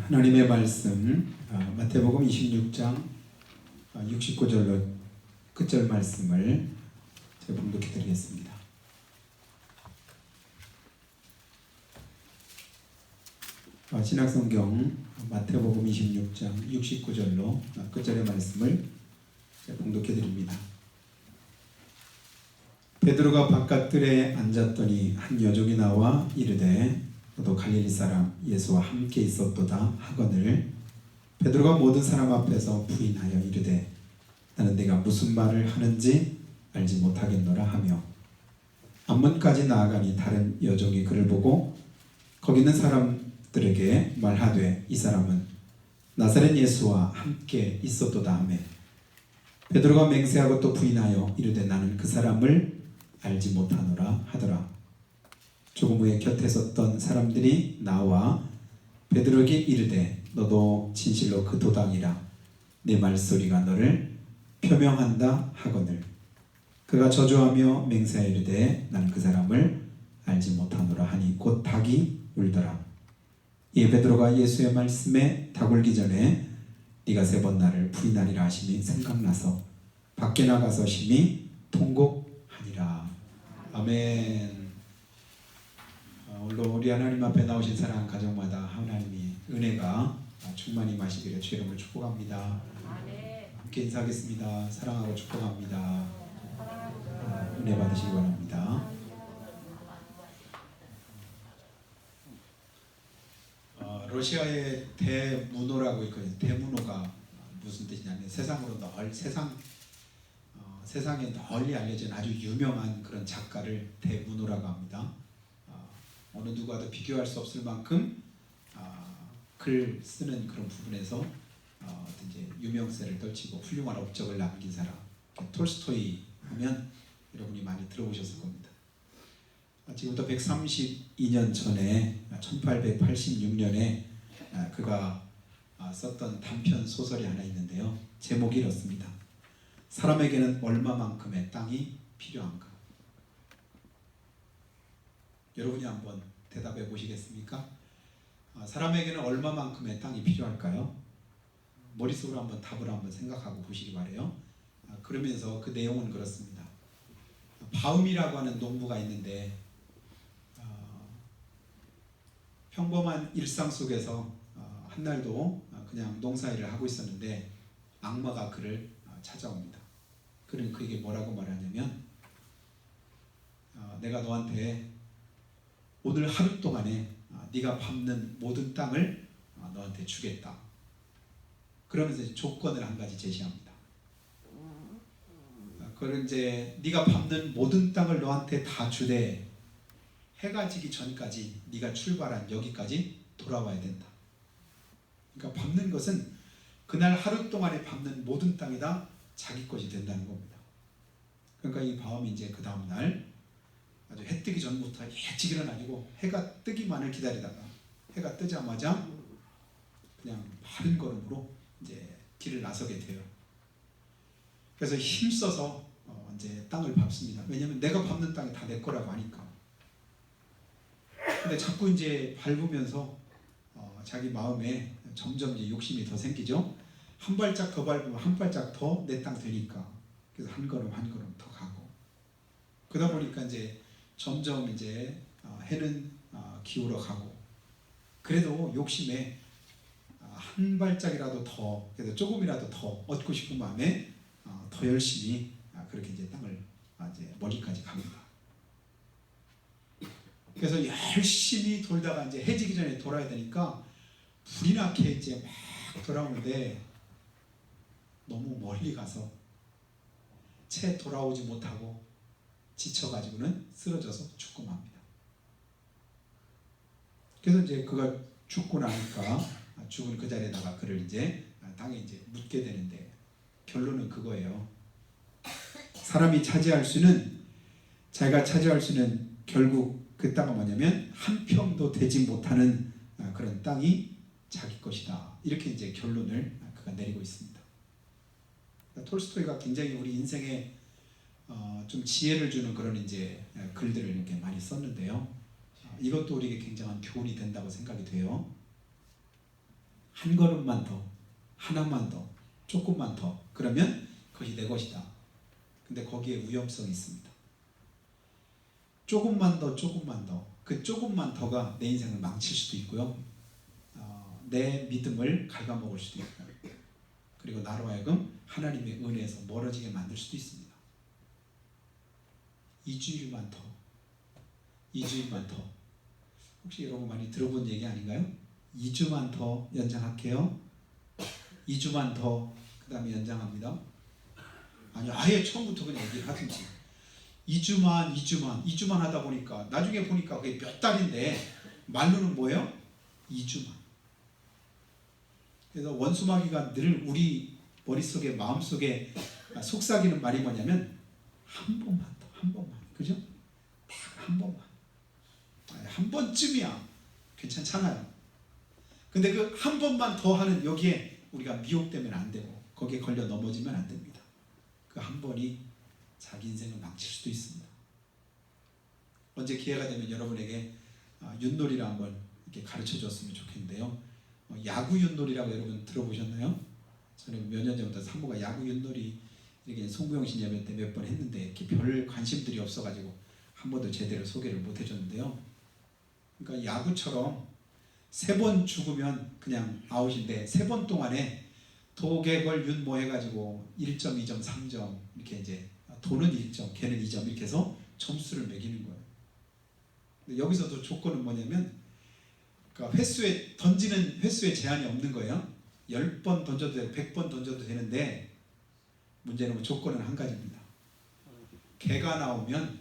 하나님의 말씀 마태복음 26장 69절로 끝절 말씀을 제가 봉독해 드리겠습니다. 신약성경 마태복음 26장 69절로 끝절의 말씀을 제가 봉독해 드립니다. 베드로가 바깥들에 앉았더니 한 여종이 나와 이르되 너도 갈릴리 사람 예수와 함께 있었도다 하거늘 베드로가 모든 사람 앞에서 부인하여 이르되 나는 네가 무슨 말을 하는지 알지 못하겠노라 하며 앞문까지 나아가니 다른 여종이 그를 보고 거기 있는 사람들에게 말하되 이 사람은 나사렛 예수와 함께 있었도다 하매 베드로가 맹세하고 또 부인하여 이르되 나는 그 사람을 알지 못하노라 하더라. 조금 후에 곁에 섰던 사람들이 나와 베드로에게 이르되 너도 진실로 그 도당이라 네 말소리가 너를 표명한다 하거늘 그가 저주하며 맹세하여 이르되 나는 그 사람을 알지 못하노라 하니 곧 닭이 울더라. 이에 베드로가 예수의 말씀에 닭 울기 전에 네가 3번 나를 부인하리라 하심이 생각나서 밖에 나가서 심히 통곡하니라. 아멘. 오늘도 우리 하나님 앞에 나오신 사랑하는 가정마다 하나님이 은혜가 충만히 마시기를 주의 이름으로 축복합니다. 함께 인사하겠습니다. 사랑하고 축복합니다. 은혜 받으시기 바랍니다. 러시아의 대문호라고 있거든요. 대문호가 무슨 뜻이냐면 세상에 널리 알려진 아주 유명한 그런 작가를 대문호라고 합니다. 어느 누구와도 비교할 수 없을 만큼 글 쓰는 그런 부분에서 이제 유명세를 떨치고 훌륭한 업적을 남긴 사람. 톨스토이 하면 여러분이 많이 들어보셨을 겁니다. 지금부터 132년 전에 1886년에 그가 썼던 단편 소설이 하나 있는데요. 제목이 이렇습니다. 사람에게는 얼마만큼의 땅이 필요한가? 여러분이 한번 대답해 보시겠습니까? 사람에게는 얼마만큼의 땅이 필요할까요? 머릿속으로 한번 답을 한번 생각하고 보시기 바래요. 그러면서 그 내용은 그렇습니다. 바움이라고 하는 농부가 있는데 평범한 일상 속에서 한날도 그냥 농사일을 하고 있었는데 악마가 그를 찾아옵니다. 그는 그에게 뭐라고 말하냐면 내가 너한테 오늘 하루 동안에 네가 밟는 모든 땅을 너한테 주겠다. 그러면서 조건을 한 가지 제시합니다. 그걸 이제 네가 밟는 모든 땅을 너한테 다 주되 해가 지기 전까지 네가 출발한 여기까지 돌아와야 된다. 그러니까 밟는 것은 그날 하루 동안에 밟는 모든 땅이 다 자기 것이 된다는 겁니다. 그러니까 이 바움이 이제 그 다음 날 아주 해 뜨기 전부터 일찍 일어나지고 해가 뜨기만을 기다리다가 해가 뜨자마자 그냥 바른 걸음으로 이제 길을 나서게 돼요. 그래서 힘써서 이제 땅을 밟습니다. 왜냐하면 내가 밟는 땅이 다 내 거라고 하니까. 근데 자꾸 이제 밟으면서 자기 마음에 점점 이제 욕심이 더 생기죠. 한 발짝 더 밟으면 한 발짝 더 내 땅 되니까. 그래서 한 걸음 한 걸음 더 가고. 그러다 보니까 이제 점점 이제 해는 기울어 가고. 그래도 욕심에 한 발짝이라도 더, 그래도 조금이라도 더 얻고 싶은 마음에 더 열심히 그렇게 이제 땅을 이제 멀리까지 갑니다. 그래서 열심히 돌다가 이제 해지기 전에 돌아야 되니까 불이 나게 이제 막 돌아오는데 너무 멀리 가서 채 돌아오지 못하고 지쳐가지고는 쓰러져서 죽고 맙니다. 그래서 이제 그가 죽고 나니까 죽은 그 자리에다가 그를 이제 땅에 이제 묻게 되는데 결론은 그거예요. 사람이 자기가 차지할 수는 결국 그 땅은 뭐냐면 한 평도 되지 못하는 그런 땅이 자기 것이다. 이렇게 이제 결론을 그가 내리고 있습니다. 톨스토이가 굉장히 우리 인생에 좀 지혜를 주는 그런 이제 글들을 이렇게 많이 썼는데요. 이것도 우리에게 굉장한 교훈이 된다고 생각이 돼요. 한 걸음만 더, 하나만 더, 조금만 더, 그러면 그것이 내 것이다. 근데 거기에 위험성이 있습니다. 조금만 더, 조금만 더, 그 조금만 더가 내 인생을 망칠 수도 있고요, 내 믿음을 갉아먹을 수도 있고요, 그리고 나로 하여금 하나님의 은혜에서 멀어지게 만들 수도 있습니다. 2주일만 더, 2주일만 더. 혹시 여러분 많이 들어본 얘기 아닌가요? 2주만 더 연장할게요. 2주만 더, 그 다음에 연장합니다. 아니, 아예 처음부터 그냥 얘기를 하든지. 2주만 하다 보니까 나중에 보니까 그게 몇 달인데 말로는 뭐예요? 2주만. 그래서 원수마귀가 늘 우리 머릿속에, 마음속에 속삭이는 말이 뭐냐면 한 번만 더, 한 번만. 그죠? 딱 한 번만. 한 번쯤이야. 괜찮잖아요. 근데 그 한 번만 더 하는 여기에 우리가 미혹되면 안 되고 거기에 걸려 넘어지면 안 됩니다. 그 한 번이 자기 인생을 망칠 수도 있습니다. 언제 기회가 되면 여러분에게 윷놀이를 한번 이렇게 가르쳐 줬으면 좋겠는데요. 야구 윷놀이라고 여러분 들어보셨나요? 저는 몇 년 전부터 사모가 야구 윷놀이 이렇게 송구영신 예배 때 몇 번 했는데 이렇게 별 관심들이 없어가지고 한 번도 제대로 소개를 못 해줬는데요. 그러니까 야구처럼 3번 죽으면 그냥 아웃인데 3번 동안에 도개걸 윤모 해가지고 1점, 2점, 3점 이렇게 이제 도는 1점, 걔는 2점 이렇게 해서 점수를 매기는 거예요. 근데 여기서도 조건은 뭐냐면 그러니까 던지는 횟수에 제한이 없는 거예요. 10번 던져도 되고 100번 던져도 되는데 문제는 조건은 한 가지입니다. 개가 나오면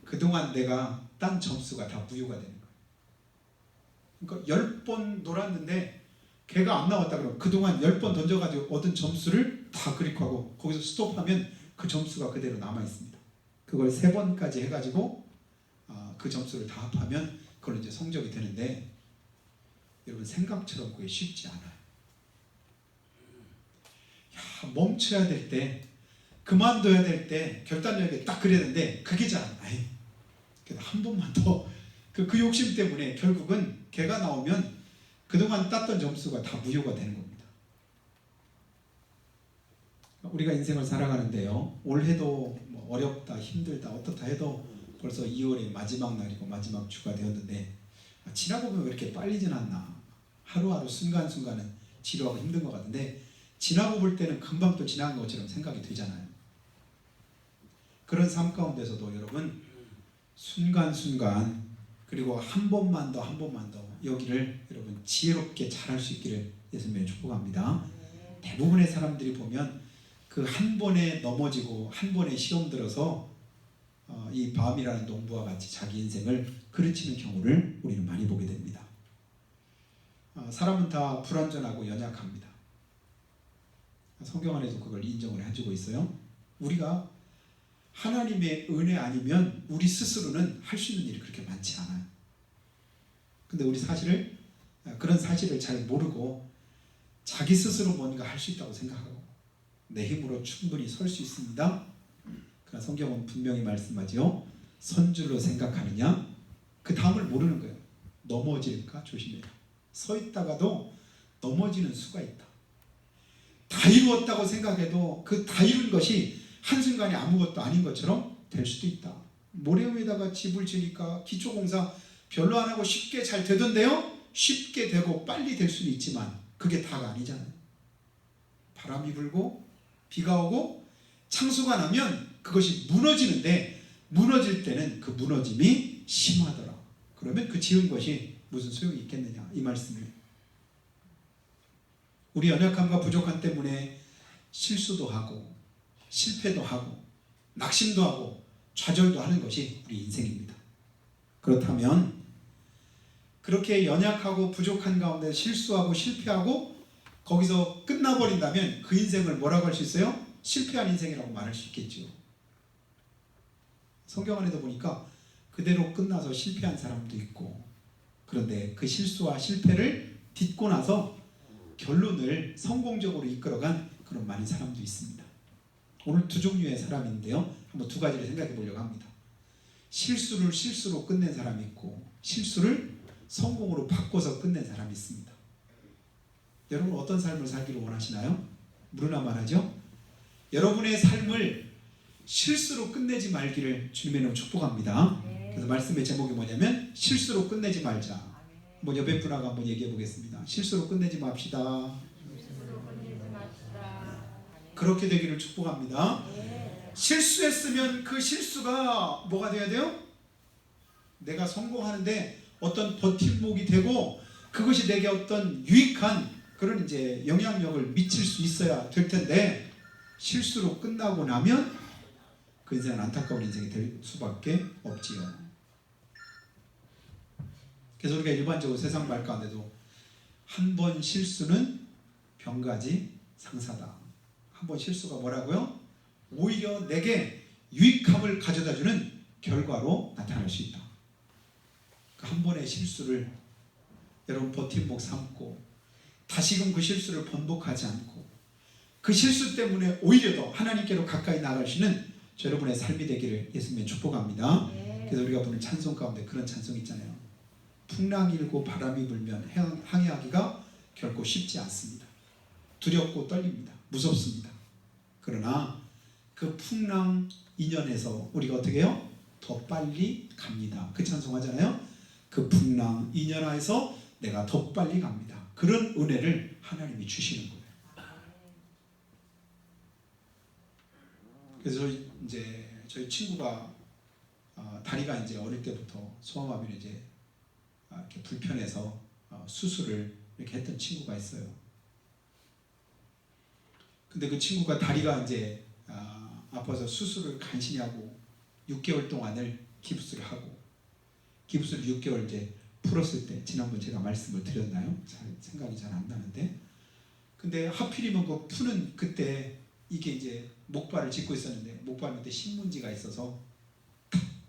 그동안 내가 딴 점수가 다 무효가 되는 거예요. 그러니까 10번 놀았는데 개가 안 나왔다 그러면 그동안 10번 던져가지고 얻은 점수를 다 그립하고 거기서 스톱하면 그 점수가 그대로 남아있습니다. 그걸 3번까지 해가지고 그 점수를 다 합하면 그걸로 이제 성적이 되는데 여러분 생각처럼 그게 쉽지 않아요. 멈춰야 될 때, 그만둬야 될 때 결단력이 딱 그래야 되는데 그게 잘 안 나요. 그래서 한 번만 더 그 욕심 때문에 결국은 개가 나오면 그동안 땄던 점수가 다 무효가 되는 겁니다. 우리가 인생을 살아가는데요, 올해도 뭐 어렵다, 힘들다, 어떻다 해도 벌써 2월의 마지막 날이고 마지막 주가 되었는데 지나고 보면 왜 이렇게 빨리 지났나. 하루하루 순간순간은 지루하고 힘든 것 같은데 지나고 볼 때는 금방 또 지나간 것처럼 생각이 되잖아요. 그런 삶 가운데서도 여러분 순간순간 그리고 한 번만 더 한 번만 더 여기를 여러분 지혜롭게 잘할 수 있기를 예수님의 축복합니다. 대부분의 사람들이 보면 그 한 번에 넘어지고 한 번에 시험 들어서 이 밤이라는 농부와 같이 자기 인생을 그르치는 경우를 우리는 많이 보게 됩니다. 사람은 다 불완전하고 연약합니다. 성경 안에서 그걸 인정을 해주고 있어요. 우리가 하나님의 은혜 아니면 우리 스스로는 할 수 있는 일이 그렇게 많지 않아요. 근데 우리 그런 사실을 잘 모르고 자기 스스로 뭔가 할 수 있다고 생각하고 내 힘으로 충분히 설 수 있습니다. 그러나 성경은 분명히 말씀하죠. 선줄로 생각하느냐? 그 다음을 모르는 거예요. 넘어질까 조심해요. 서 있다가도 넘어지는 수가 있다. 다 이루었다고 생각해도 그 다 이룬 것이 한순간에 아무것도 아닌 것처럼 될 수도 있다. 모래 위에다가 집을 지니까 기초공사 별로 안 하고 쉽게 잘 되던데요. 쉽게 되고 빨리 될 수는 있지만 그게 다가 아니잖아요. 바람이 불고 비가 오고 창수가 나면 그것이 무너지는데 무너질 때는 그 무너짐이 심하더라. 그러면 그 지은 것이 무슨 소용이 있겠느냐 이 말씀이에요. 우리 연약함과 부족함 때문에 실수도 하고 실패도 하고 낙심도 하고 좌절도 하는 것이 우리 인생입니다. 그렇다면 그렇게 연약하고 부족한 가운데 실수하고 실패하고 거기서 끝나버린다면 그 인생을 뭐라고 할 수 있어요? 실패한 인생이라고 말할 수 있겠죠. 성경 안에도 보니까 그대로 끝나서 실패한 사람도 있고 그런데 그 실수와 실패를 딛고 나서 결론을 성공적으로 이끌어간 그런 많은 사람도 있습니다. 오늘 두 종류의 사람인데요. 한번 두 가지를 생각해 보려고 합니다. 실수를 실수로 끝낸 사람이 있고 실수를 성공으로 바꿔서 끝낸 사람이 있습니다. 여러분 어떤 삶을 살기를 원하시나요? 물으나 말하죠. 여러분의 삶을 실수로 끝내지 말기를 주님의 이름으로 축복합니다. 그래서 말씀의 제목이 뭐냐면 실수로 끝내지 말자. 한번 옆에 분하고 한번 얘기해 보겠습니다. 실수로 끝내지 맙시다. 그렇게 되기를 축복합니다. 실수했으면 그 실수가 뭐가 돼야 돼요? 내가 성공하는데 어떤 버팀목이 되고 그것이 내게 어떤 유익한 그런 이제 영향력을 미칠 수 있어야 될 텐데 실수로 끝나고 나면 그 인생은 안타까운 인생이 될 수밖에 없지요. 그래서 우리가 일반적으로 세상 말 가운데도 한 번 실수는 병가지 상사다. 한 번 실수가 뭐라고요? 오히려 내게 유익함을 가져다주는 결과로 나타날 수 있다. 그 한 번의 실수를 여러분 버팀목 삼고 다시금 그 실수를 번복하지 않고 그 실수 때문에 오히려 더 하나님께로 가까이 나아갈 수 있는 여러분의 삶이 되기를 예수님의 축복합니다. 그래서 우리가 부르는 찬송 가운데 그런 찬송 있잖아요. 풍랑이 일고 바람이 불면 항해하기가 결코 쉽지 않습니다. 두렵고 떨립니다. 무섭습니다. 그러나 그 풍랑 인연에서 우리가 어떻게 해요? 더 빨리 갑니다. 그 찬송하잖아요. 그 풍랑 인연하에서 내가 더 빨리 갑니다. 그런 은혜를 하나님이 주시는 거예요. 그래서 이제 저희 친구가 다리가 이제 어릴 때부터 소아마비로 이제 이렇게 불편해서 수술을 이렇게 했던 친구가 있어요. 근데 그 친구가 다리가 이제 아파서 수술을 간신히 하고 6개월 동안을 깁스를 하고 깁스를 6개월 이제 풀었을 때 지난번 제가 말씀을 드렸나요? 생각이 잘 안 나는데 근데 하필이면 그 푸는 그때 이게 이제 목발을 짚고 있었는데 목발 밑에 신문지가 있어서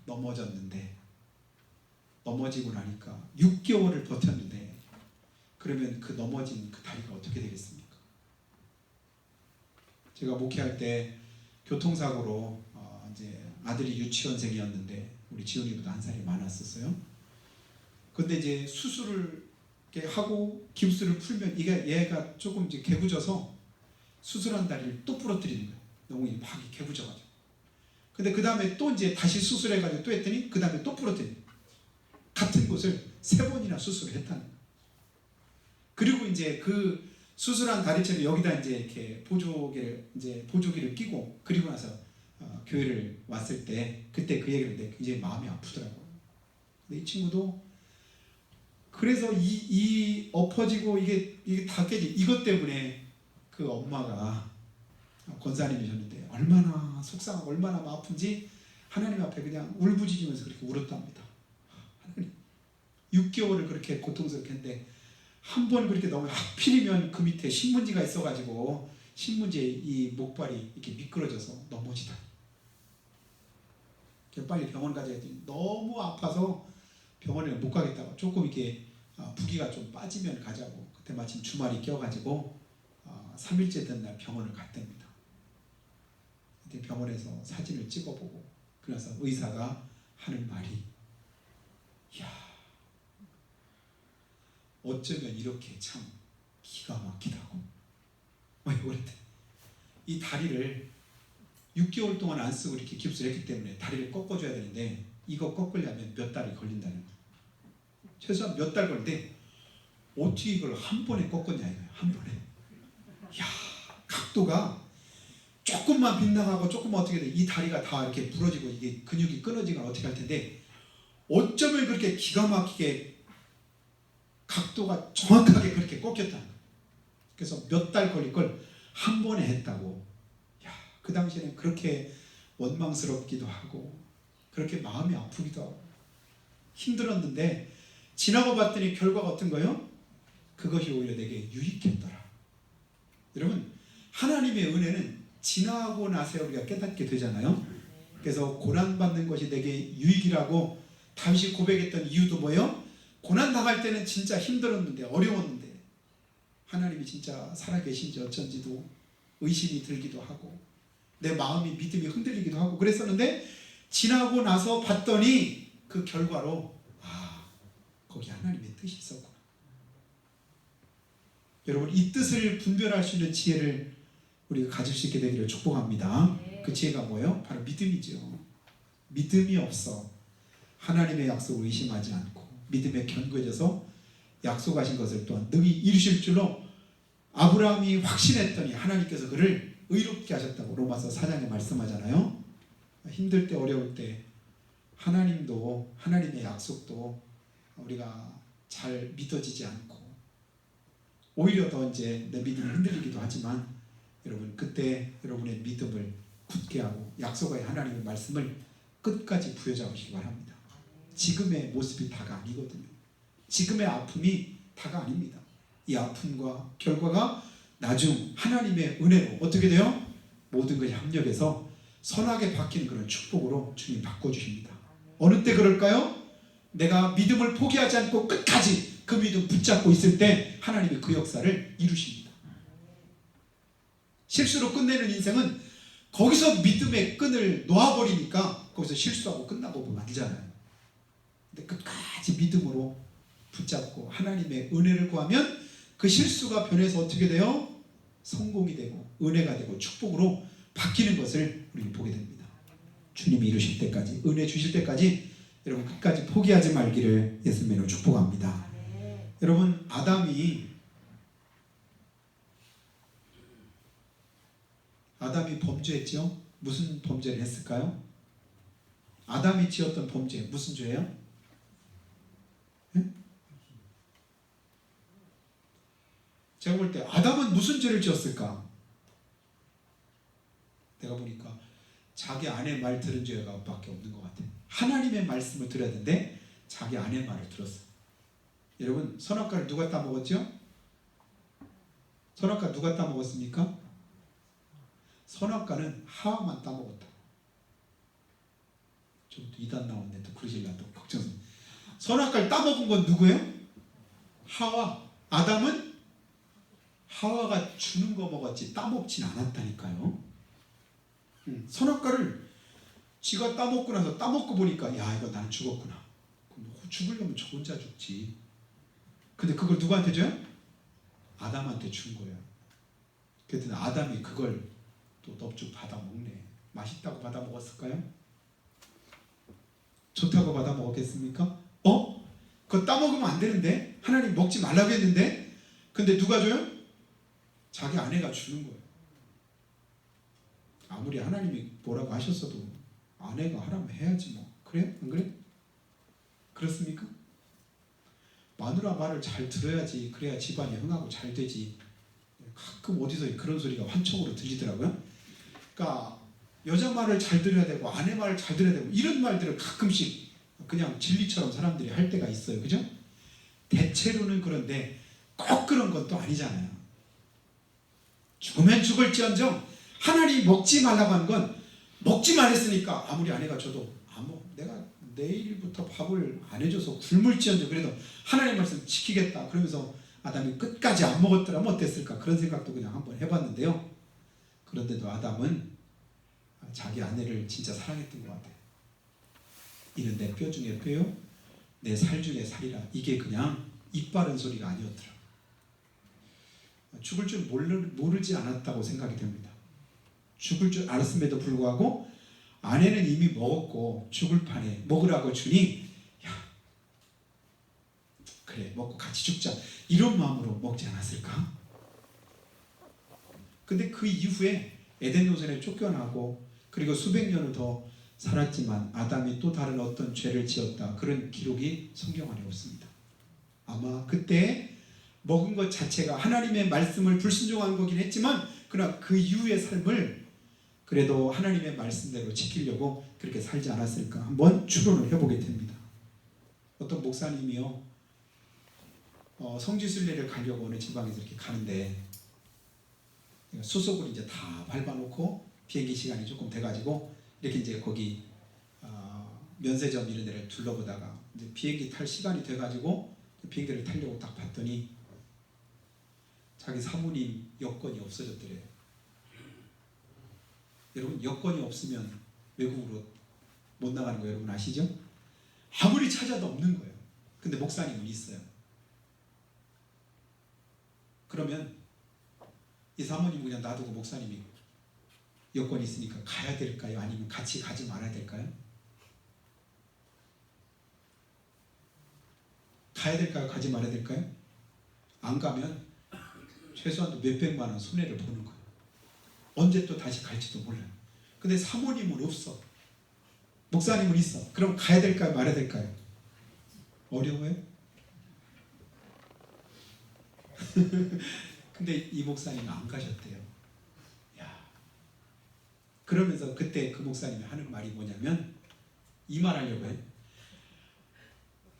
넘어졌는데 넘어지고 나니까 6개월을 버텼는데 그러면 그 넘어진 그 다리가 어떻게 되겠습니까? 제가 목회할 때 교통사고로 이제 아들이 유치원생이었는데 우리 지훈이보다 한 살이 많았었어요. 근데 이제 수술을 이렇게 하고 깁스를 풀면 얘가 조금 이제 개구져서 수술한 다리를 또 부러뜨리는 거예요. 너무 막 개구져가지고. 근데 그 다음에 또 이제 다시 수술해가지고 또 했더니 그 다음에 또 부러뜨리는 거예요. 같은 곳을 3번이나 수술을 했다는 거예요. 그리고 이제 그 수술한 다리처럼 여기다 이제 이렇게 보조기를 끼고 그리고 나서 교회를 왔을 때 그때 그 얘기를 했는데 굉장히 마음이 아프더라고요. 근데 이 친구도 그래서 이 엎어지고 이게 다 깨지 이것 때문에 그 엄마가 권사님이셨는데 얼마나 속상하고 얼마나 아픈지 하나님 앞에 그냥 울부짖으면서 그렇게 울었답니다. 하나님 6개월을 그렇게 고통스럽게 했는데 한 번 그렇게 너무 하필이면 그 밑에 신문지가 있어가지고 신문지에 이 목발이 이렇게 미끄러져서 넘어지다. 빨리 병원 가자 했더니 너무 아파서 병원에 못 가겠다고 조금 이렇게 부기가 좀 빠지면 가자고 그때 마침 주말이 껴가지고 3일째 된 날 병원을 갔답니다. 그때 병원에서 사진을 찍어보고 그래서 의사가 하는 말이 이야 어쩌면 이렇게 참 기가 막히다고. 왜 그랬대? 이 다리를 6개월 동안 안 쓰고 이렇게 깁스를 했기 때문에 다리를 꺾어줘야 되는데 이거 꺾으려면 몇 달이 걸린다는 거예요. 최소한 몇 달 걸리는데 어떻게 이걸 한 번에 꺾었냐 이거예요. 한 번에. 이야 각도가 조금만 빗나가고 조금만 어떻게 돼. 이 다리가 다 이렇게 부러지고 이게 근육이 끊어지거나 어떻게 할 텐데 어쩌면 그렇게 기가 막히게 각도가 정확하게 그렇게 꺾였다는 거예요. 그래서 몇 달 걸릴 걸 한 번에 했다고. 야, 그 당시에는 그렇게 원망스럽기도 하고 그렇게 마음이 아프기도 하고 힘들었는데 지나고 봤더니 결과가 어떤 거예요? 그것이 오히려 내게 유익했더라. 여러분 하나님의 은혜는 지나고 나서 우리가 깨닫게 되잖아요. 그래서 고난받는 것이 내게 유익이라고 다윗이 고백했던 이유도 뭐예요? 고난당할 때는 진짜 힘들었는데 어려웠는데 하나님이 진짜 살아계신지 어쩐지도 의심이 들기도 하고 내 마음이 믿음이 흔들리기도 하고 그랬었는데 지나고 나서 봤더니 그 결과로 거기 하나님의 뜻이 있었구나. 여러분 이 뜻을 분별할 수 있는 지혜를 우리가 가질 수 있게 되기를 축복합니다. 그 지혜가 뭐예요? 바로 믿음이죠. 믿음이 없어 하나님의 약속을 의심하지 않고 믿음에 견고해져서 약속하신 것을 또한 능히 이루실 줄로 아브라함이 확신했더니 하나님께서 그를 의롭게 하셨다고 로마서 4장에 말씀하잖아요. 힘들 때 어려울 때 하나님도 하나님의 약속도 우리가 잘 믿어지지 않고 오히려 더 이제 내 믿음이 흔들리기도 하지만 여러분 그때 여러분의 믿음을 굳게 하고 약속의 하나님의 말씀을 끝까지 부여잡으시기 바랍니다. 지금의 모습이 다가 아니거든요. 지금의 아픔이 다가 아닙니다. 이 아픔과 결과가 나중 하나님의 은혜로 어떻게 돼요? 모든 것이 합력해서 선하게 바뀌는 그런 축복으로 주님 바꿔주십니다. 어느 때 그럴까요? 내가 믿음을 포기하지 않고 끝까지 그 믿음 붙잡고 있을 때 하나님이 그 역사를 이루십니다. 실수로 끝내는 인생은 거기서 믿음의 끈을 놓아버리니까 거기서 실수하고 끝나고 보면 안 되잖아요. 근데 끝까지 믿음으로 붙잡고 하나님의 은혜를 구하면 그 실수가 변해서 어떻게 돼요? 성공이 되고 은혜가 되고 축복으로 바뀌는 것을 우리는 보게 됩니다. 주님이 이루실 때까지 은혜 주실 때까지 여러분 끝까지 포기하지 말기를 예수님으로 축복합니다. 여러분 아담이 범죄했죠? 무슨 범죄를 했을까요? 아담이 지었던 범죄 무슨 죄예요? 네? 제가 볼 때 아담은 무슨 죄를 지었을까? 내가 보니까 자기 아내 말 들은 죄가 밖에 없는 것 같아요. 하나님의 말씀을 들어야 되는데 자기 아내 말을 들었어요. 여러분 선악과를 누가 따먹었죠? 선악과 누가 따먹었습니까? 선악과는 하와만 따먹었다. 좀 이단 나왔네. 또 그러실라 또 걱정스러워. 선악과를 따먹은 건 누구예요? 하와. 아담은 하와가 주는 거 먹었지 따먹진 않았다니까요. 선악과를 지가 따먹고 나서 따먹고 보니까 야 이거 나는 죽었구나. 그럼 죽으려면 저 혼자 죽지. 근데 그걸 누구한테 줘요? 아담한테 준 거예요. 그랬더니 아담이 그걸 또 넙죽 받아 먹네. 맛있다고 받아 먹었을까요? 좋다고 받아 먹었겠습니까? 그거 따먹으면 안 되는데? 하나님 먹지 말라고 했는데? 근데 누가 줘요? 자기 아내가 주는 거예요. 아무리 하나님이 뭐라고 하셨어도 아내가 하라면 해야지 뭐. 그래? 안 그래? 그렇습니까? 마누라 말을 잘 들어야지. 그래야 집안이 흥하고 잘 되지. 가끔 어디서 그런 소리가 환청으로 들리더라고요. 그러니까 여자 말을 잘 들어야 되고 아내 말을 잘 들어야 되고 이런 말들을 가끔씩 그냥 진리처럼 사람들이 할 때가 있어요. 그죠? 대체로는 그런데 꼭 그런 건 또 아니잖아요. 죽으면 죽을지언정 하나님이 먹지 말라고 한 건 먹지 말했으니까 아무리 아내가 줘도 내가 내일부터 밥을 안 해줘서 굶을지언정 그래도 하나님 말씀 지키겠다 그러면서 아담이 끝까지 안 먹었더라면 어땠을까 그런 생각도 그냥 한번 해봤는데요. 그런데도 아담은 자기 아내를 진짜 사랑했던 것 같아요. 이는 내 뼈 중에 뼈요 내 살 중에 살이라. 이게 그냥 입 바른 소리가 아니었더라. 죽을 줄 모르지 않았다고 생각이 됩니다. 죽을 줄 알았음에도 불구하고 아내는 이미 먹었고 죽을 판에 먹으라고 주니 야 그래 먹고 같이 죽자 이런 마음으로 먹지 않았을까? 근데 그 이후에 에덴 동산에 쫓겨나고 그리고 수백 년을 더 살았지만 아담이 또 다른 어떤 죄를 지었다 그런 기록이 성경 안에 없습니다. 아마 그때 먹은 것 자체가 하나님의 말씀을 불순종한 거긴 했지만 그러나 그 이후의 삶을 그래도 하나님의 말씀대로 지키려고 그렇게 살지 않았을까 한번 추론을 해보게 됩니다. 어떤 목사님이요 성지순례를 가려고 어느 지방에서 이렇게 가는데 수속을 이제 다 밟아놓고 비행기 시간이 조금 돼가지고 이렇게 이제 거기 면세점 이런 데를 둘러보다가 이제 비행기 탈 시간이 돼가지고 비행기를 타려고 딱 봤더니 자기 사모님 여권이 없어졌더래요. 여러분 여권이 없으면 외국으로 못 나가는 거 여러분 아시죠? 아무리 찾아도 없는 거예요. 근데 목사님은 있어요. 그러면 이 사모님 그냥 놔두고 목사님이 여건이 있으니까 가야 될까요? 아니면 같이 가지 말아야 될까요? 가야 될까요? 가지 말아야 될까요? 안 가면 최소한 몇백만 원 손해를 보는 거예요. 언제 또 다시 갈지도 몰라요. 근데 사모님은 없어. 목사님은 있어. 그럼 가야 될까요? 말아야 될까요? 어려워요? 근데 이 목사님은 안 가셨대요. 야. 그러면서 그때 그 목사님이 하는 말이 뭐냐면 이 말 하려고 해요.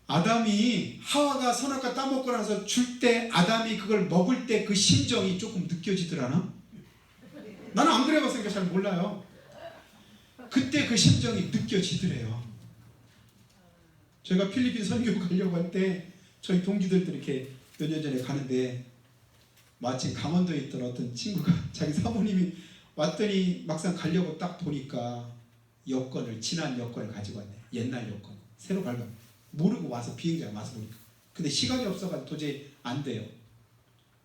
아담이 하와가 선악과 따먹고 나서 줄 때 아담이 그걸 먹을 때 그 심정이 조금 느껴지더라나? 나는 안 그래봤으니까 잘 몰라요. 그때 그 심정이 느껴지더래요. 제가 필리핀 선교 가려고 할 때 저희 동기들도 이렇게 몇 년 전에 가는데 마침 강원도에 있던 어떤 친구가 자기 사모님이 왔더니 막상 가려고 딱 보니까 여권을 지난 여권을 가지고 왔네. 옛날 여권 새로 발급 모르고 와서 비행장에 와서 보니까 근데 시간이 없어가지고 도저히 안 돼요.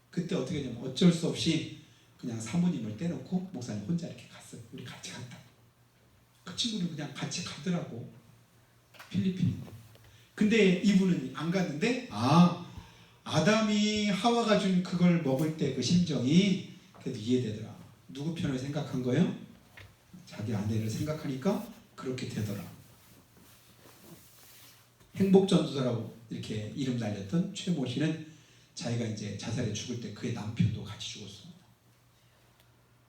그때 어떻게 했냐면 어쩔 수 없이 그냥 사모님을 떼놓고 목사님 혼자 이렇게 갔어요. 우리 같이 갔다. 그 친구는 그냥 같이 가더라고. 필리핀. 근데 이분은 안 갔는데 아담이 하와가 준 그걸 먹을 때 그 심정이 그래도 이해되더라. 누구 편을 생각한 거예요? 자기 아내를 생각하니까 그렇게 되더라. 행복전도사라고 이렇게 이름 날렸던 최모 씨는 자기가 이제 자살해 죽을 때 그의 남편도 같이 죽었습니다.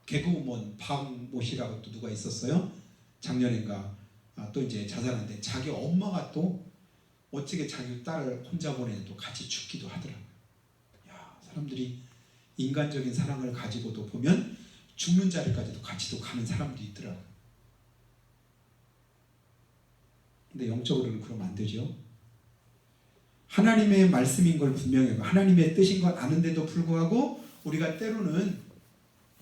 개그우먼 박모 씨라고 또 누가 있었어요. 작년인가 또 이제 자살하는데 자기 엄마가 또 어떻게 자기 딸을 혼자 보내는 또 같이 죽기도 하더라고요. 야, 사람들이 인간적인 사랑을 가지고도 보면 죽는 자리까지도 같이 또 가는 사람도 있더라고요. 근데 영적으로는 그러면 안 되죠. 하나님의 말씀인 걸 분명히 하나님의 뜻인 걸 아는데도 불구하고 우리가 때로는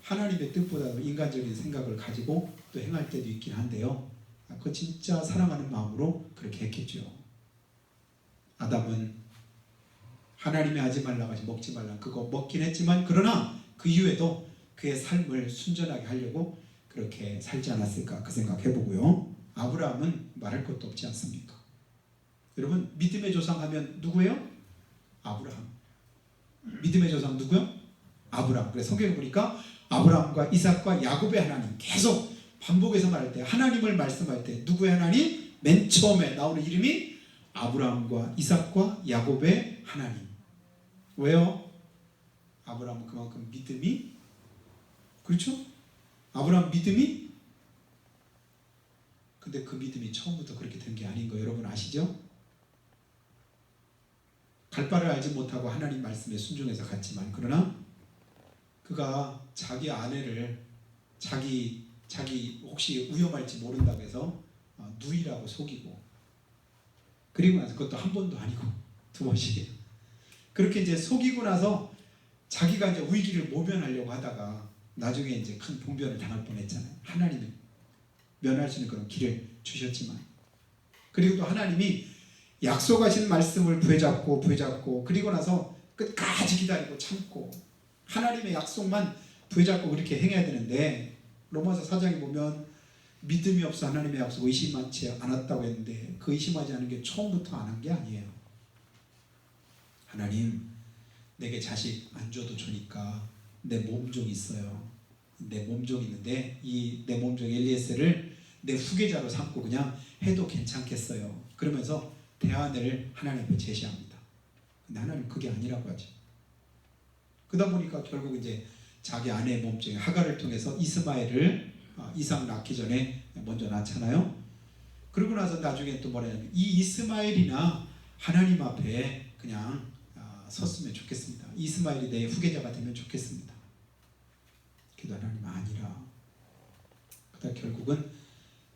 하나님의 뜻보다 인간적인 생각을 가지고 또 행할 때도 있긴 한데요. 그거 진짜 사랑하는 마음으로 그렇게 했겠죠. 아담은 하나님이 하지 말라고 하지 먹지 말라 그거 먹긴 했지만 그러나 그 이후에도 그의 삶을 순전하게 하려고 그렇게 살지 않았을까 그 생각해보고요. 아브라함은 말할 것도 없지 않습니까? 여러분 믿음의 조상 하면 누구예요? 아브라함. 믿음의 조상 누구요? 아브라함. 그래서 성경에 보니까 아브라함과 이삭과 야곱의 하나님 계속 반복해서 말할 때 하나님을 말씀할 때 누구의 하나님? 맨 처음에 나오는 이름이 아브라함과 이삭과 야곱의 하나님. 왜요? 아브라함은 그만큼 믿음이 그렇죠? 아브라함 믿음이 근데 그 믿음이 처음부터 그렇게 된 게 아닌 거 여러분 아시죠? 갈 바를 알지 못하고 하나님 말씀에 순종해서 갔지만 그러나 그가 자기 아내를 자기 혹시 위험할지 모른다고 해서 누이라고 속이고 그리고 나서 그것도 한 번도 아니고 두 번씩이나 그렇게 이제 속이고 나서 자기가 이제 위기를 모면하려고 하다가 나중에 이제 큰 봉변을 당할 뻔했잖아요. 하나님이 면할 수 있는 그런 길을 주셨지만 그리고 또 하나님이 약속하신 말씀을 부여잡고 그리고 나서 끝까지 기다리고 참고 하나님의 약속만 부여잡고 그렇게 행해야 되는데 로마서 4장에 보면 믿음이 없어 하나님의 약속 의심하지 않았다고 했는데 그 의심하지 않은 게 처음부터 안 한 게 아니에요. 하나님 내게 자식 안 줘도 좋으니까 내 몸종 있어요. 내 몸종 있는데 이 내 몸종 엘리에셀을 내 후계자로 삼고 그냥 해도 괜찮겠어요. 그러면서 대안을 하나님 앞에 제시합니다. 근데 하나님 그게 아니라고 하죠. 그러다 보니까 결국 이제 자기 아내의 몸종인 하갈을 통해서 이스마엘을 이삭 낳기 전에 먼저 낳잖아요. 그러고 나서 나중에 또 뭐냐면 이 이스마엘이나 하나님 앞에 그냥 섰으면 좋겠습니다. 이스마엘이 내 후계자가 되면 좋겠습니다. 기도 하나님 아니라 그러다 결국은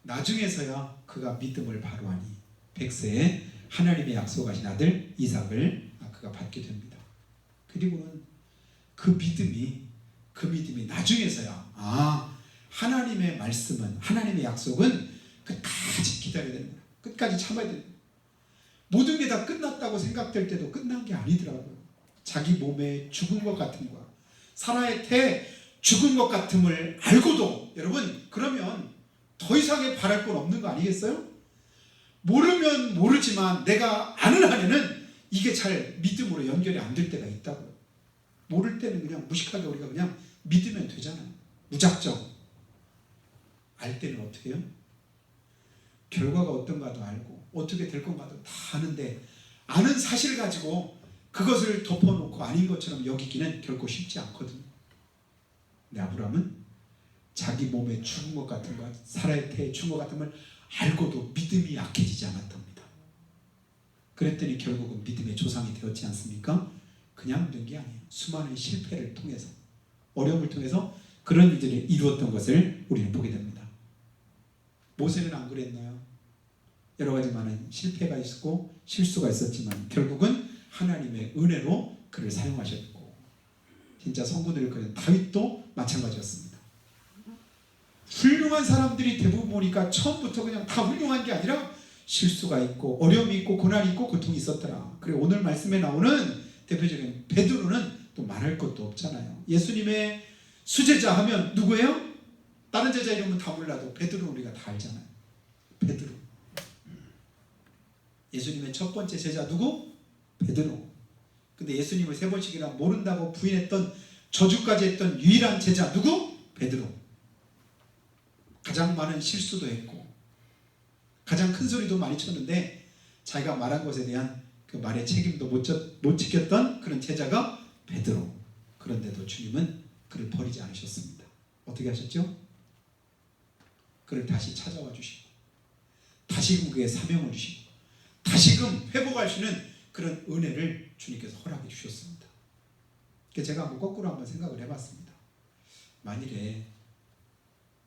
나중에서야 그가 믿음을 바로 하니 100세에 하나님의 약속하신 아들 이삭을 그가 받게 됩니다. 그리고는 그 믿음이 나중에서야 하나님의 말씀은 하나님의 약속은 끝까지 기다려야 되는 거야. 끝까지 참아야 되는 거야. 모든 게 다 끝났다고 생각될 때도 끝난 게 아니더라고요. 자기 몸에 죽은 것 같음과 살아야 돼 죽은 것 같음을 알고도 여러분 그러면 더 이상의 바랄 건 없는 거 아니겠어요? 모르면 모르지만 내가 아는 한에는 이게 잘 믿음으로 연결이 안 될 때가 있다고요. 모를 때는 그냥 무식하게 우리가 그냥 믿으면 되잖아요. 무작정. 알 때는 어떻게 해요? 결과가 어떤가도 알고 어떻게 될 건가도 다 아는데 아는 사실 가지고 그것을 덮어놓고 아닌 것처럼 여기기는 결코 쉽지 않거든요. 근데 아브라함은 자기 몸에 죽은 것 같은 것, 살아야 돼 죽은 것 같은 걸 알고도 믿음이 약해지지 않았답니다. 그랬더니 결국은 믿음의 조상이 되었지 않습니까? 그냥 된 게 아니에요. 수많은 실패를 통해서 어려움을 통해서 그런 일들을 이루었던 것을 우리는 보게 됩니다. 모세는 안 그랬나요? 여러 가지 많은 실패가 있었고 실수가 있었지만 결국은 하나님의 은혜로 그를 사용하셨고 진짜 성도들을 그린 다윗도 마찬가지였습니다. 훌륭한 사람들이 대부분 보니까 처음부터 그냥 다 훌륭한 게 아니라 실수가 있고 어려움이 있고 고난이 있고 고통이 있었더라. 그리고 오늘 말씀에 나오는 대표적인 베드로는 또 말할 것도 없잖아요. 예수님의 수제자 하면 누구예요? 다른 제자 이름은 다 몰라도 베드로는 우리가 다 알잖아요. 베드로. 예수님의 첫 번째 제자 누구? 베드로. 근데 예수님을 3번씩이나 모른다고 부인했던 저주까지 했던 유일한 제자 누구? 베드로. 가장 많은 실수도 했고 가장 큰 소리도 많이 쳤는데 자기가 말한 것에 대한 그 말의 책임도 못 지켰던 그런 제자가 베드로. 그런데도 주님은 그를 버리지 않으셨습니다. 어떻게 하셨죠? 그를 다시 찾아와 주시고 다시금 그의 사명을 주시고 다시금 회복할 수 있는 그런 은혜를 주님께서 허락해 주셨습니다. 제가 한번 거꾸로 한번 생각을 해봤습니다. 만일에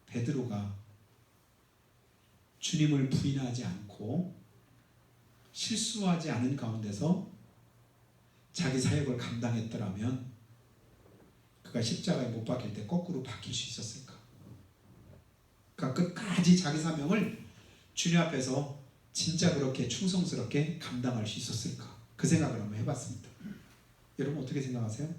베드로가 주님을 부인하지 않고 실수하지 않은 가운데서 자기 사역을 감당했더라면 그가 십자가에 못 박힐 때 거꾸로 박힐 수 있었을까? 그러니까 끝까지 자기 사명을 주님 앞에서 진짜 그렇게 충성스럽게 감당할 수 있었을까? 그 생각을 한번 해봤습니다. 여러분 어떻게 생각하세요?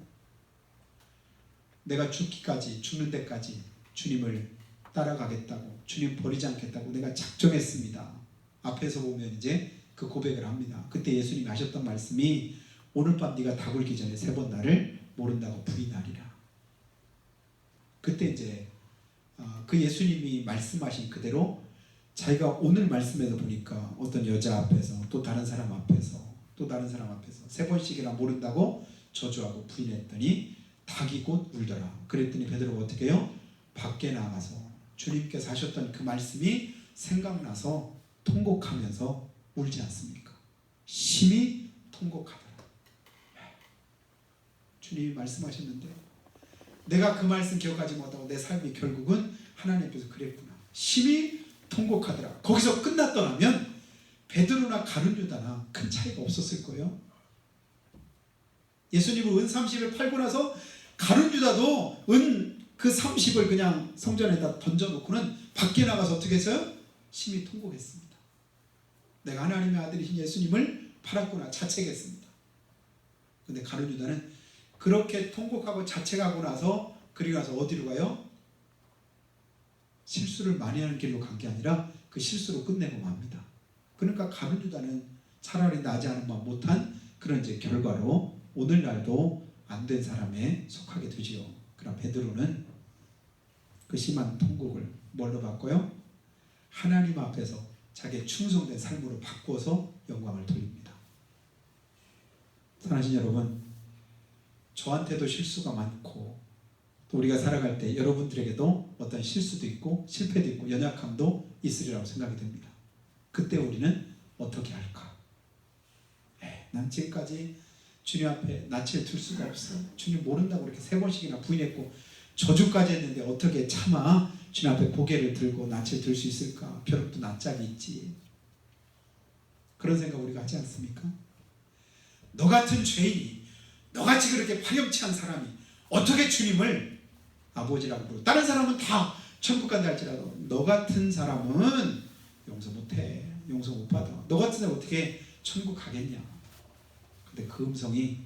내가 죽는 데까지 주님을 따라가겠다고 주님 버리지 않겠다고 내가 작정했습니다. 앞에서 보면 이제 그 고백을 합니다. 그때 예수님이 하셨던 말씀이 오늘 밤 네가 다 굴기 전에 3번 나를 모른다고 부인하리라. 그때 이제 그 예수님이 말씀하신 그대로 자기가 오늘 말씀에서 보니까 어떤 여자 앞에서 또 다른 사람 앞에서 3번씩이나 모른다고 저주하고 부인했더니 닭이 곧 울더라. 그랬더니 베드로가 어떻게 해요? 밖에 나가서 주님께서 하셨던 그 말씀이 생각나서 통곡하면서 울지 않습니까? 심히 통곡하더라. 주님이 말씀하셨는데 내가 그 말씀 기억하지 못하고 내 삶이 결국은 하나님 앞에서 그랬구나. 심히 통곡하더라. 거기서 끝났더라면 베드로나 가룟 유다나 큰 차이가 없었을 거예요. 예수님은 은 30을 팔고 나서 가룟 유다도 은 그 30을 그냥 성전에다 던져놓고는 밖에 나가서 어떻게 했어요? 심히 통곡했습니다. 내가 하나님의 아들이신 예수님을 팔았구나 자책했습니다. 근데 가룟 유다는 그렇게 통곡하고 자책하고 나서 그리고 나서 어디로 가요? 실수를 많이 하는 길로 간 게 아니라 그 실수로 끝내고 맙니다. 그러니까 가룟 유다는 차라리 나지 않으면 못한 그런 이제 결과로 오늘날도 안 된 사람에 속하게 되지요. 그러나 베드로는 그 심한 통곡을 뭘로 바꿔요? 하나님 앞에서 자기의 충성된 삶으로 바꿔서 영광을 돌립니다. 사랑하신 여러분, 저한테도 실수가 많고 또 우리가 살아갈 때 여러분들에게도 어떤 실수도 있고 실패도 있고 연약함도 있으리라고 생각이 됩니다. 그때 우리는 어떻게 할까? 난 지금까지 주님 앞에 낯을 들 수가 없어. 주님 모른다고 이렇게 3번씩이나 부인했고 저주까지 했는데 어떻게 참아 주님 앞에 고개를 들고 낯을 들 수 있을까? 벼룩도 낯짝이 있지. 그런 생각 우리가 하지 않습니까? 너 같은 죄인이 너같이 그렇게 파렴치한 사람이 어떻게 주님을 아버지라고 부르고 다른 사람은 다 천국 간다 할지라도 너 같은 사람은 용서 못해. 용서 못 받아. 너 같은 사람 어떻게 천국 가겠냐. 근데 그 음성이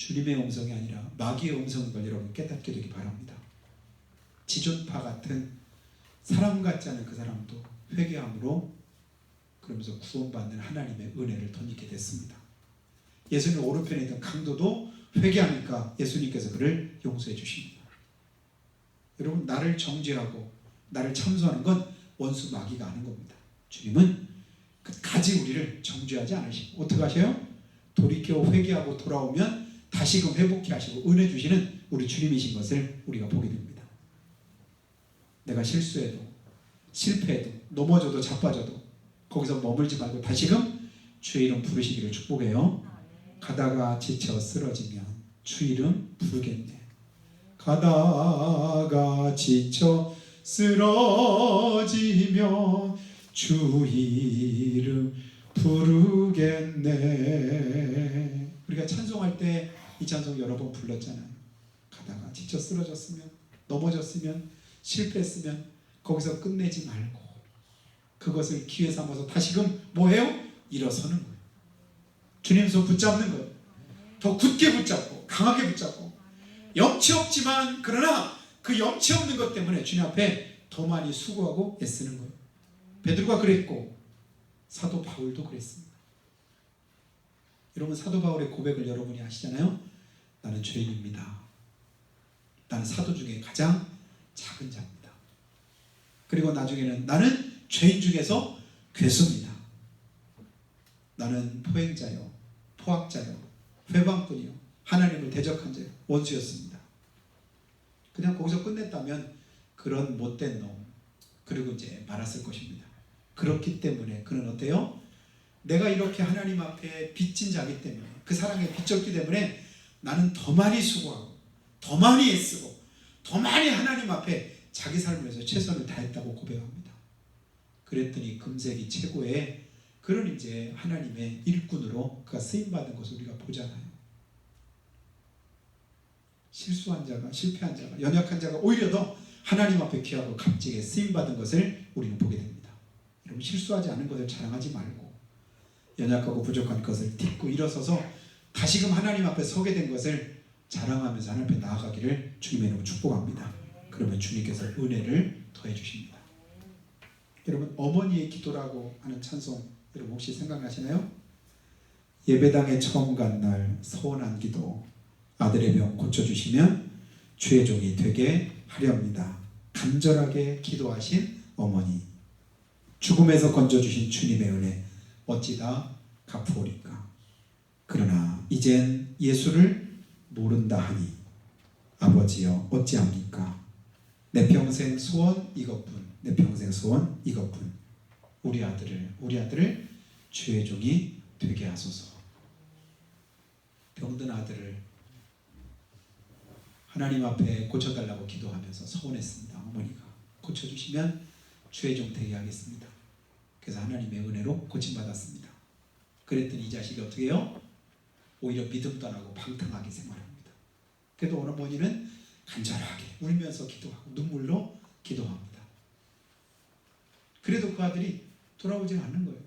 주님의 음성이 아니라 마귀의 음성인 걸 여러분 깨닫게 되기 바랍니다. 지존파 같은 사람 같지 않은 그 사람도 회개함으로 그러면서 구원받는 하나님의 은혜를 덧입게 됐습니다. 예수님 오른편에 있던 강도도 회개하니까 예수님께서 그를 용서해 주십니다. 여러분, 나를 정죄하고 나를 참소하는 건 원수 마귀가 하는 겁니다. 주님은 끝까지 우리를 정죄하지 않으시고 어떻게 하셔요? 돌이켜 회개하고 돌아오면 다시금 회복케 하시고 은혜 주시는 우리 주님이신 것을 우리가 보게 됩니다. 내가 실수해도 실패해도 넘어져도 자빠져도 거기서 머물지 말고 다시금 주의 이름 부르시기를 축복해요. 가다가 지쳐 쓰러지면 주 이름 부르겠네. 가다가 지쳐 쓰러지면 주 이름 부르겠네. 우리가 찬송할 때 이 찬송 여러 번 불렀잖아요. 가다가 지쳐 쓰러졌으면, 넘어졌으면, 실패했으면 거기서 끝내지 말고 그것을 기회 삼아서 다시금 뭐해요? 일어서는 거예요. 주님 손 붙잡는 거예요. 더 굳게 붙잡고 강하게 붙잡고, 염치 없지만 그러나 그 염치 없는 것 때문에 주님 앞에 더 많이 수고하고 애쓰는 거예요. 베드로가 그랬고 사도 바울도 그랬습니다. 여러분, 사도 바울의 고백을 여러분이 아시잖아요. 나는 죄인입니다. 나는 사도 중에 가장 작은 자입니다. 그리고 나중에는 나는 죄인 중에서 괴수입니다. 나는 포행자요, 포악자요, 회방꾼이요, 하나님을 대적한 자요, 원수였습니다. 그냥 거기서 끝냈다면 그런 못된 놈, 그리고 이제 말았을 것입니다. 그렇기 때문에 그는 어때요? 내가 이렇게 하나님 앞에 빚진 자기 때문에, 그 사랑에 빚졌기 때문에 나는 더 많이 수고하고 더 많이 애쓰고 더 많이 하나님 앞에 자기 삶을 위해서 최선을 다했다고 고백합니다. 그랬더니 금세기 최고의 그런 이제 하나님의 일꾼으로 그가 쓰임받은 것을 우리가 보잖아요. 실수한 자가, 실패한 자가, 연약한 자가 오히려 더 하나님 앞에 귀하고 값지게 쓰임받은 것을 우리는 보게 됩니다. 여러분, 실수하지 않은 것을 자랑하지 말고 연약하고 부족한 것을 딛고 일어서서 다시금 하나님 앞에 서게 된 것을 자랑하면서 하나님 앞에 나아가기를 주님의 이름으로 축복합니다. 그러면 주님께서 은혜를 더해 주십니다. 여러분, 어머니의 기도라고 하는 찬송 여러분 혹시 생각나시나요? 예배당에 처음 간 날 서원한 기도, 아들의 병 고쳐주시면 주의 종이 되게 하렵니다. 간절하게 기도하신 어머니, 죽음에서 건져주신 주님의 은혜 어찌다 갚으오리까. 그러나 이젠 예수를 모른다 하니 아버지여 어찌합니까. 내 평생 소원 이것뿐, 내 평생 소원 이것뿐. 우리 아들을 주의 종이 되게 하소서. 병든 아들을 하나님 앞에 고쳐달라고 기도하면서 서원했습니다. 어머니가 고쳐주시면 주의 종 되게 하겠습니다. 그래서 하나님의 은혜로 고침받았습니다. 그랬더니 이 자식이 어떻게 해요? 오히려 믿음도 안 하고 방탕하게 생활합니다. 그래도 어머니는 간절하게 울면서 기도하고 눈물로 기도합니다. 그래도 그 아들이 돌아오지 않는 거예요.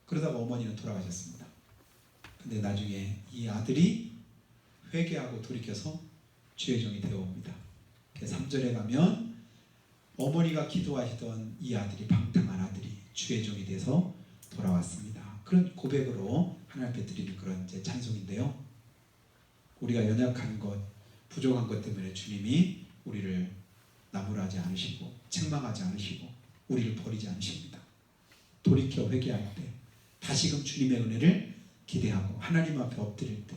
그러다가 어머니는 돌아가셨습니다. 근데 나중에 이 아들이 회개하고 돌이켜서 주의 종이 되어옵니다. 3절에 가면 어머니가 기도하시던 이 아들이, 방탕한 아들이 주의 종이 돼서 돌아왔습니다. 그런 고백으로 하나님 앞에 드리는 그런 이제 찬송인데요. 우리가 연약한 것, 부족한 것 때문에 주님이 우리를 나무라지 않으시고 책망하지 않으시고 우리를 버리지 않으십니다. 돌이켜 회개할 때 다시금 주님의 은혜를 기대하고 하나님 앞에 엎드릴 때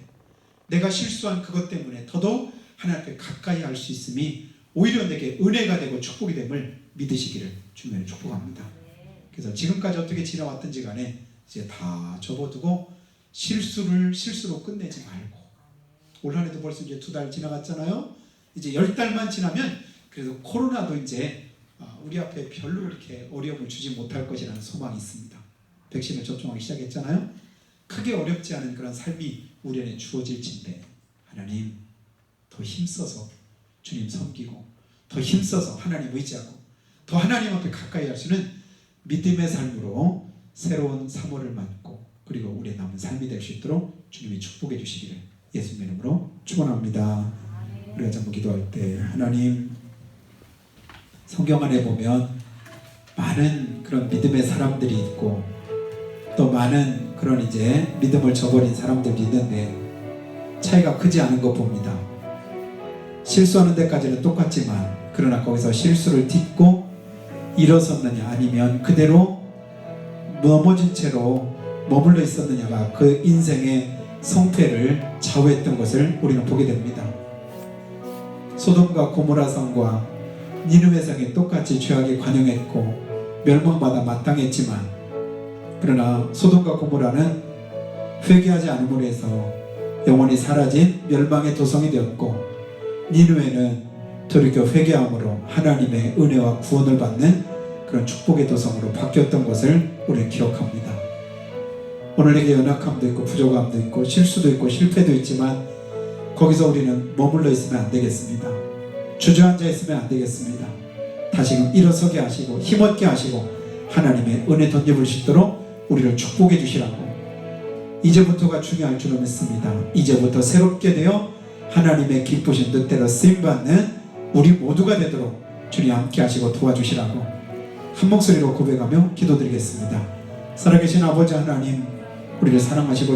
내가 실수한 그것 때문에 더더욱 하나님 앞에 가까이 할 수 있음이 오히려 내게 은혜가 되고 축복이 됨을 믿으시기를 주님을 축복합니다. 그래서 지금까지 어떻게 지나왔든지 간에 이제 다 접어두고 실수로 끝내지 말고, 올 한해도 벌써 이제 2달 지나갔잖아요. 이제 10달만 지나면 그래도 코로나도 이제 우리 앞에 별로 이렇게 어려움을 주지 못할 것이라는 소망이 있습니다. 백신을 접종하기 시작했잖아요. 크게 어렵지 않은 그런 삶이 우리 안에 주어질진데 하나님 더 힘써서 주님 섬기고 더 힘써서 하나님 의지하고 더 하나님 앞에 가까이 할 수 있는 믿음의 삶으로 새로운 3월을 맞고 그리고 우리의 남은 삶이 될 수 있도록 주님이 축복해 주시기를 예수님 이름으로 축원합니다. 우리가 전부 기도할 때 하나님, 성경 안에 보면 많은 그런 믿음의 사람들이 있고 또 많은 그런 이제 믿음을 저버린 사람들이 있는데 차이가 크지 않은 것 봅니다. 실수하는 데까지는 똑같지만 그러나 거기서 실수를 딛고 일어섰느냐 아니면 그대로 넘어진 채로 머물러 있었느냐가 그 인생의 성패를 좌우했던 것을 우리는 보게 됩니다. 소돔과 고모라 성과 니느웨 성이 똑같이 죄악에 관영했고 멸망받아 마땅했지만 그러나 소돔과 고모라는 회개하지 않음으로 해서 영원히 사라진 멸망의 도성이 되었고 니느웨는 돌이켜 회개함으로 하나님의 은혜와 구원을 받는 그런 축복의 도성으로 바뀌었던 것을 우리는 기억합니다. 오늘 내게 연약함도 있고 부족함도 있고 실수도 있고 실패도 있지만 거기서 우리는 머물러 있으면 안 되겠습니다. 주저앉아 있으면 안 되겠습니다. 다시금 일어서게 하시고 힘없게 하시고 하나님의 은혜 덧입을 수 있도록 우리를 축복해 주시라고, 이제부터가 중요할 줄로 믿습니다. 이제부터 새롭게 되어 하나님의 기쁘신 뜻대로 쓰임받는 우리 모두가 되도록 주님 함께 하시고 도와주시라고 한 목소리로 고백하며 기도드리겠습니다. 살아계신 아버지 하나님, 우리를 사랑하시고